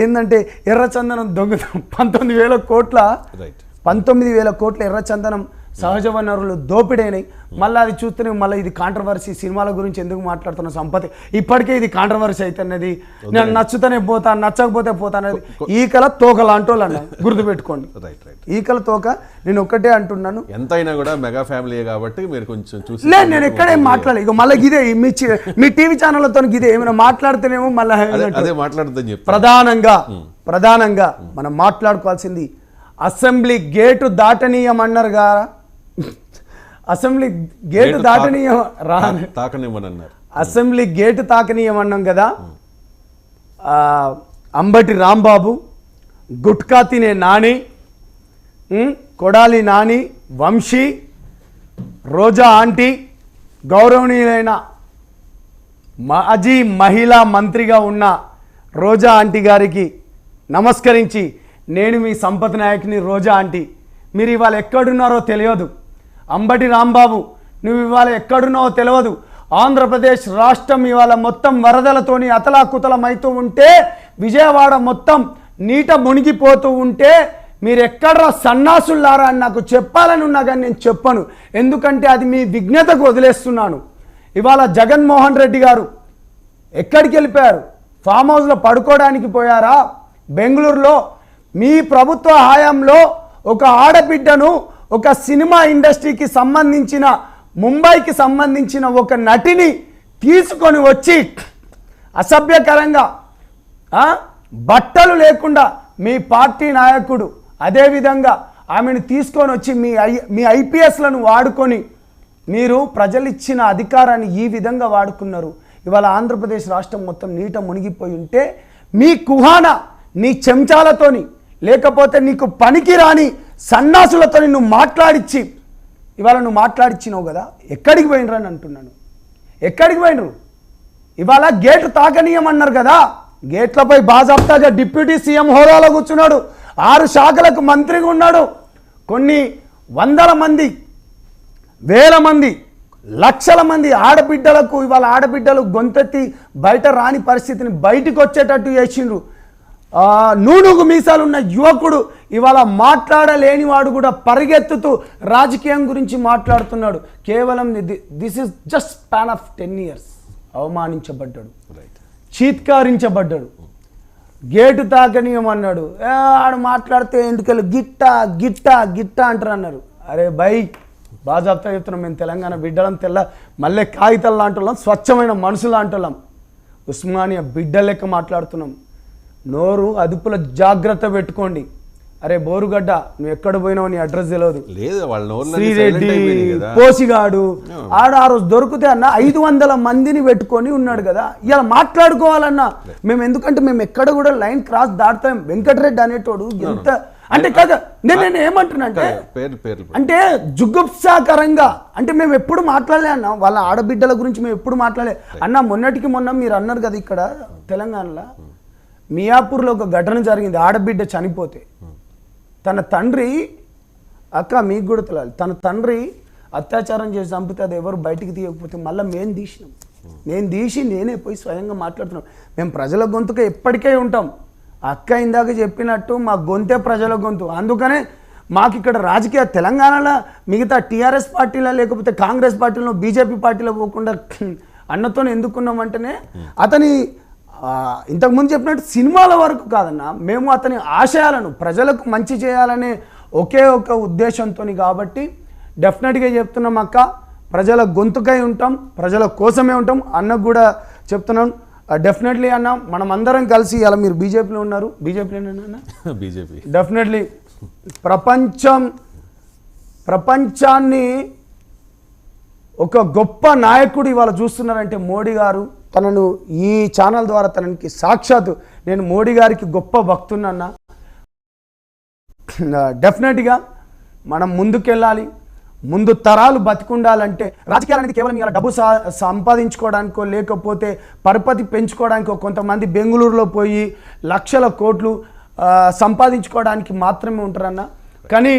ఏంటంటే ఎర్రచందనం దొంగతనం 19,000 కోట్ల 19,000 కోట్ల ఎర్రచందనం సహజ వనరులు దోపిడైనాయి. మళ్ళీ అది చూస్తేనే మళ్ళీ ఇది కాంట్రవర్సీ. సినిమాల గురించి ఎందుకు మాట్లాడుతున్న సంపత్తి ఇప్పటికే ఇది కాంట్రవర్సీ అవుతున్నది. నేను నచ్చుతూనే పోతాను, నచ్చకపోతే పోతానది. ఈకల తోక లాంటి వాళ్ళు అన్న గుర్తుపెట్టుకోండి. ఈకల తోక. నేను ఒక్కటే అంటున్నాను, ఎంతైనా కూడా మెగా ఫ్యామిలీ కాబట్టి మీరు కొంచెం చూసి లేదు, నేను ఎక్కడేం మాట్లాడలేదు. ఇక మళ్ళీ గిదే మీ టీవీ ఛానళ్ళతో గిదే ఏమైనా మాట్లాడితేనేమో మళ్ళీ అదే మాట్లాడుతుందని చెప్పి ప్రధానంగా మనం మాట్లాడుకోవాల్సింది అసెంబ్లీ గేటు దాటనీయమన్నారు కదా. అసెంబ్లీ గేటు తాకనివ్వనన్నారు. అసెంబ్లీ గేటు తాకనీయమన్నాం కదా. అంబటి రాంబాబు, గుట్కా తినే నాని, కొడాలి నాని, వంశీ, రోజా ఆంటీ, గౌరవనీయులైన మాజీ మహిళా మంత్రిగా ఉన్న రోజా ఆంటీ గారికి నమస్కరించి, నేను మీ సంపత్ నాయక్ని రోజా ఆంటీ, మీరు ఇవాళ ఎక్కడున్నారో తెలియదు. అంబటి రాంబాబు, నువ్వు ఇవాళ ఎక్కడున్నావో తెలియదు. ఆంధ్రప్రదేశ్ రాష్ట్రం ఇవాళ మొత్తం వరదలతోని అతలాకుతలమైతూ ఉంటే, విజయవాడ మొత్తం నీట మునిగిపోతూ ఉంటే, మీరు ఎక్కడ సన్నాసులారా అని నాకు చెప్పాలని ఉన్నా కానీ నేను చెప్పను. ఎందుకంటే అది మీ విజ్ఞతకు వదిలేస్తున్నాను. ఇవాళ జగన్మోహన్ రెడ్డి గారు ఎక్కడికి వెళ్ళిపోయారు? ఫామ్ హౌస్లో పడుకోవడానికి పోయారా? బెంగళూరులో మీ ప్రభుత్వ హయాంలో ఒక ఆడబిడ్డను, ఒక సినిమా ఇండస్ట్రీకి సంబంధించిన, ముంబైకి సంబంధించిన ఒక నటిని తీసుకొని వచ్చి అసభ్యకరంగా బట్టలు లేకుండా మీ పార్టీ నాయకుడు, అదేవిధంగా ఆమెను తీసుకొని వచ్చి మీ ఐపీఎస్లను వాడుకొని మీరు ప్రజలు ఇచ్చిన అధికారాన్ని ఈ విధంగా వాడుకున్నారు. ఇవాళ ఆంధ్రప్రదేశ్ రాష్ట్రం మొత్తం నీట మునిగిపోయి ఉంటే, మీ కుహాన నీ చెంచాలతోని, లేకపోతే నీకు పనికి రాని సన్నాసులతో నువ్వు మాట్లాడిచ్చి, ఇవాళ నువ్వు మాట్లాడిచ్చినావు కదా. ఎక్కడికి పోయినరు అని అంటున్నాను. ఎక్కడికి పోయినరు? ఇవాళ గేటు తాకనీయమన్నారు కదా. గేట్లపై బాజాప్తాగా డిప్యూటీ సీఎం హోదాలో కూర్చున్నాడు. 6 శాఖలకు మంత్రిగా ఉన్నాడు. కొన్ని వందల మంది, వేల మంది, లక్షల మంది ఆడబిడ్డలకు ఇవాళ ఆడబిడ్డలు గొంతెత్తి బయట రాని పరిస్థితిని బయటికి వచ్చేటట్టు చేసిండ్రు. నూనూగు మీసాలున్న యువకుడు ఇవాళ మాట్లాడలేనివాడు కూడా పరిగెత్తుతూ రాజకీయం గురించి మాట్లాడుతున్నాడు. కేవలం this is just span of 10 years. అవమానించబడ్డాడు, చీత్కారించబడ్డాడు. గేటు తాకనీయమన్నాడు. ఆడు మాట్లాడితే ఎందుకెళ్ళి గిట్ట అంటారు అన్నారు. అరే బై, బాజాబ్తా చెప్తున్నాం, మేము తెలంగాణ బిడ్డలం, మళ్ళీ కాగితాలు లాంటి స్వచ్ఛమైన మనుషులు లాంటి ఉస్మానియా బిడ్డ లెక్క మాట్లాడుతున్నాం. నోరు అదుపుల జాగ్రత్త పెట్టుకోండి. అరే బోరుగడ్డ, నువ్వు ఎక్కడ పోయినావు, నీ అడ్రస్ తెలియదు. శ్రీరెడ్డి, పోసిగాడు, ఆ రోజు దొరికితే అన్న 500 మందిని పెట్టుకొని ఉన్నాడు కదా. ఇలా మాట్లాడుకోవాలన్నా మేము, ఎందుకంటే మేము ఎక్కడ కూడా లైన్ క్రాస్ దాటుతాం. వెంకటరెడ్డి అనేటోడు ఎంత అంటే కదా. నేను ఏమంటున్నా అంటే జుగుప్సాకరంగా, అంటే మేము ఎప్పుడు మాట్లాడలే అన్న వాళ్ళ ఆడబిడ్డల గురించి. మేము ఎప్పుడు మాట్లాడలే అన్న. మొన్నటికి మొన్న మీరు అన్నారు కదా, ఇక్కడ తెలంగాణలో మియాపూర్లో ఒక ఘటన జరిగింది. ఆడబిడ్డ చనిపోతే తన తండ్రి, అక్క మీకు కూడా తెలియాలి, తన తండ్రి అత్యాచారం చేసి చంపితే అది ఎవరు బయటికి తీయకపోతే మళ్ళీ మేము తీసినాం. నేనే పోయి స్వయంగా మాట్లాడుతున్నాం. మేము ప్రజల గొంతుగా ఎప్పటికే ఉంటాం. అక్క ఇందాక చెప్పినట్టు మా గొంతే ప్రజల గొంతు. అందుకనే మాకు ఇక్కడ రాజకీయ తెలంగాణలో మిగతా టీఆర్ఎస్ పార్టీలో, లేకపోతే కాంగ్రెస్ పార్టీలో, బీజేపీ పార్టీలో పోకుండా అన్నతో ఎందుకున్నామంటేనే, అతని ఇంతకుముందు చెప్పినట్టు సినిమాల వరకు కాదన్నా, మేము అతని ఆశయాలను ప్రజలకు మంచి చేయాలనే ఒకే ఒక ఉద్దేశంతో. కాబట్టి డెఫినెట్గా చెప్తున్నాం అక్క, ప్రజల గొంతుకై ఉంటాం, ప్రజల కోసమే ఉంటాం. అన్నకు కూడా చెప్తున్నాం, డెఫినెట్లీ అన్న, మనం అందరం కలిసి, ఇలా మీరు బీజేపీలో ఉన్నారు, బీజేపీలోనే బీజేపీ డెఫినెట్లీ ప్రపంచాన్ని ఒక గొప్ప నాయకుడు ఇవాళ చూస్తున్నారంటే మోడీ గారు. తనను ఈ ఛానల్ ద్వారా తనకి సాక్షాత్తు నేను మోడీ గారికి గొప్ప భక్తున్నా. డెఫినెట్గా మనం ముందుకెళ్ళాలి. ముందు తరాలు బతికుండాలంటే రాజకీయాలు అనేది కేవలం ఇలా డబ్బు సంపాదించుకోవడానికో, లేకపోతే పరపతి పెంచుకోవడానికో, కొంతమంది బెంగళూరులో పోయి లక్షల కోట్లు సంపాదించుకోవడానికి మాత్రమే ఉంటారన్న. కానీ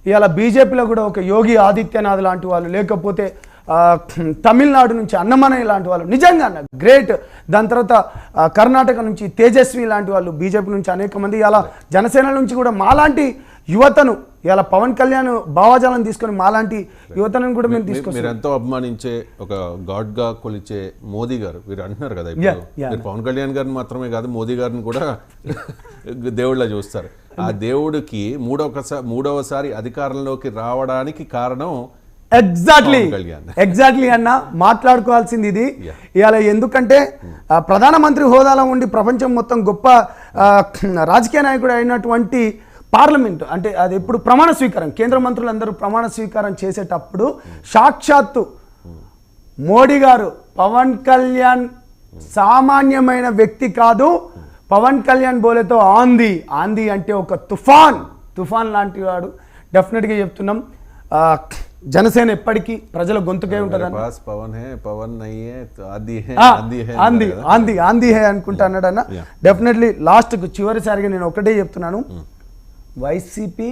ఇవాళ బీజేపీలో కూడా ఒక యోగి ఆదిత్యనాథ్ లాంటి వాళ్ళు, లేకపోతే తమిళనాడు నుంచి అన్నమనై లాంటి వాళ్ళు నిజంగా గ్రేట్. దాని తర్వాత కర్ణాటక నుంచి తేజస్వి లాంటి వాళ్ళు, బీజేపీ నుంచి అనేక మంది, ఇలా జనసేన నుంచి కూడా మాలాంటి యువతను, ఇలా పవన్ కళ్యాణ్ భావాజాలను తీసుకొని మాలాంటి యువతను కూడా మేము తీసుకొస్తాం. మీరు ఎంతో అభిమానించే ఒక గాడ్ గా కొలిచే మోదీ గారు, మీరు అంటున్నారు కదా ఇప్పుడు మీరు పవన్ కళ్యాణ్ గారిని మాత్రమే కాదు మోదీ గారిని కూడా దేవుళ్ళ చూస్తారు. ఆ దేవుడికి మూడవసారి అధికారంలోకి రావడానికి కారణం ఎగ్జాక్ట్లీ అన్న మాట్లాడుకోవాల్సింది ఇది ఇవాళ. ఎందుకంటే ప్రధానమంత్రి హోదాలో ఉండి ప్రపంచం మొత్తం గొప్ప రాజకీయ నాయకుడు అయినటువంటి పార్లమెంట్ అంటే అది ఎప్పుడు ప్రమాణ స్వీకారం, కేంద్ర మంత్రులందరూ ప్రమాణ స్వీకారం చేసేటప్పుడు సాక్షాత్తు మోడీ గారు పవన్ కళ్యాణ్ సామాన్యమైన వ్యక్తి కాదు, పవన్ కళ్యాణ్ బోలేతో ఆంది అంటే ఒక తుఫాన్ లాంటి వాడు. డెఫినెట్గా చెప్తున్నాం, జనసేన ఎప్పటికీ ప్రజల గొంతుకే ఉంటుంది. ఆంది హే అనుకుంటా అన్నాడు అన్న. డెఫినెట్లీ లాస్ట్కు చివరిసారిగా నేను ఒకటే చెప్తున్నాను, వైసీపీ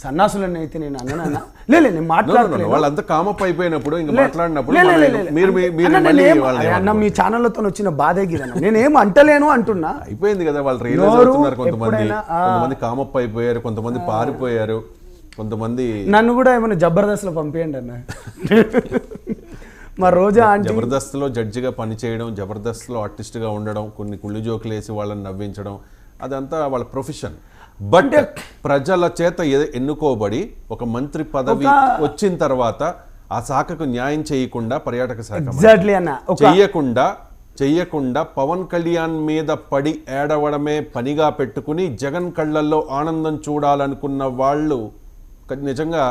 సన్నాసులని అయితే నేను అన్నానన్నా. నేను మాట్లాడుతున్నాను వాళ్ళంతా కామప్ అయిపోయినప్పుడు అన్న మీ ఛానళ్లతో వచ్చిన బాధే గిదన్న, నేనేం అంటలేను అంటున్నా. అయిపోయింది కదా, వాళ్ళు రియలైజ్ అవుతున్నారు. కొంతమంది కామప్ అయిపోయారు, కొంతమంది పారిపోయారు, కొంతమంది. నన్ను కూడా ఏమైనా జబర్దస్త్లో పంపేయండి అన్న. మా రోజా జబర్దస్త్లో జడ్జిగా పనిచేయడం, జబర్దస్త్లో ఆర్టిస్ట్గా ఉండడం, కొన్ని కుళ్ళు జోకులు వేసి వాళ్ళని నవ్వించడం, అదంతా వాళ్ళ ప్రొఫెషన్. బట్ ప్రజల చేత ఎన్నుకోబడి ఒక మంత్రి పదవి వచ్చిన తర్వాత ఆ శాఖకు న్యాయం చేయకుండా, పర్యాటక శాఖ చెయ్యకుండా పవన్ కళ్యాణ్ మీద పడి ఏడవడమే పనిగా పెట్టుకుని జగన్ కళ్ళల్లో ఆనందం చూడాలనుకున్న వాళ్ళు నిజంగా